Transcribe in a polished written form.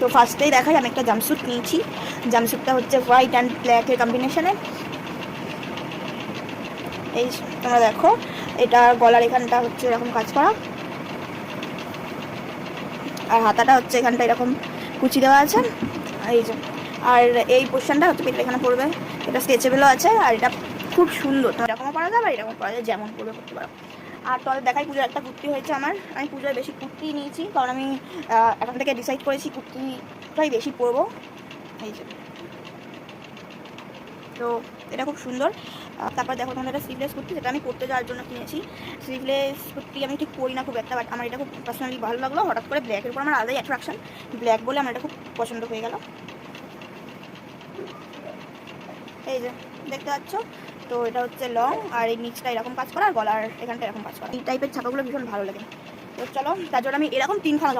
তো ফার্স্টেই দেখাই, আমি একটা জাম্পস্যুট নিয়েছি। জাম্পস্যুটটা হচ্ছে হোয়াইট অ্যান্ড ব্ল্যাকের কম্বিনেশনে। এই তোমরা দেখো, এটা গলার এখানটা হচ্ছে এরকম কাজ করা, আর হাতাটা হচ্ছে এখানটা এরকম কুচি দেওয়া আছে। এই যে, আর এই পোর্শনটা হচ্ছে পেটের এখানে পড়বে। এটা স্ট্রেচেবলও আছে, আর এটা খুব সুন্দর। তোমার এরকমও পরা যাবে, আর এরকম পরা যায়, যেমন পরবে করতে পারো। আর তবে দেখাই, পুজোর একটা কুর্তি হয়েছে আমার। আমি পুজোয় বেশি কুর্তি নিয়েছি, কারণ আমি এখন থেকে ডিসাইড করেছি কুর্তিটাই বেশি পরবো। এই যে, তো এটা খুব সুন্দর। তারপর দেখো তোমাদের একটা স্লিভলেস কুর্তি, যেটা আমি পরতে যাওয়ার জন্য কিনেছি। স্লিভলেস কুর্তি আমি ঠিক পরি না খুব একটা, বাট আমার এটা খুব পার্সোনালি ভালো লাগলো। হঠাৎ করে ব্ল্যাকের উপর আমার আলাদাই অ্যাট্রাকশন, ব্ল্যাক বলে আমার এটা খুব পছন্দ হয়ে গেল। এই যে দেখতে পাচ্ছ, তো এটা হচ্ছে লং, আর এই নিচটা এরকম কাজ করা, আর গলার এখানটা এরকম কাজ করা। এই টাইপের ছাপাগুলো ভীষণ ভালো লাগে। তো চলো, তার জন্য আমি এরকম 3খানা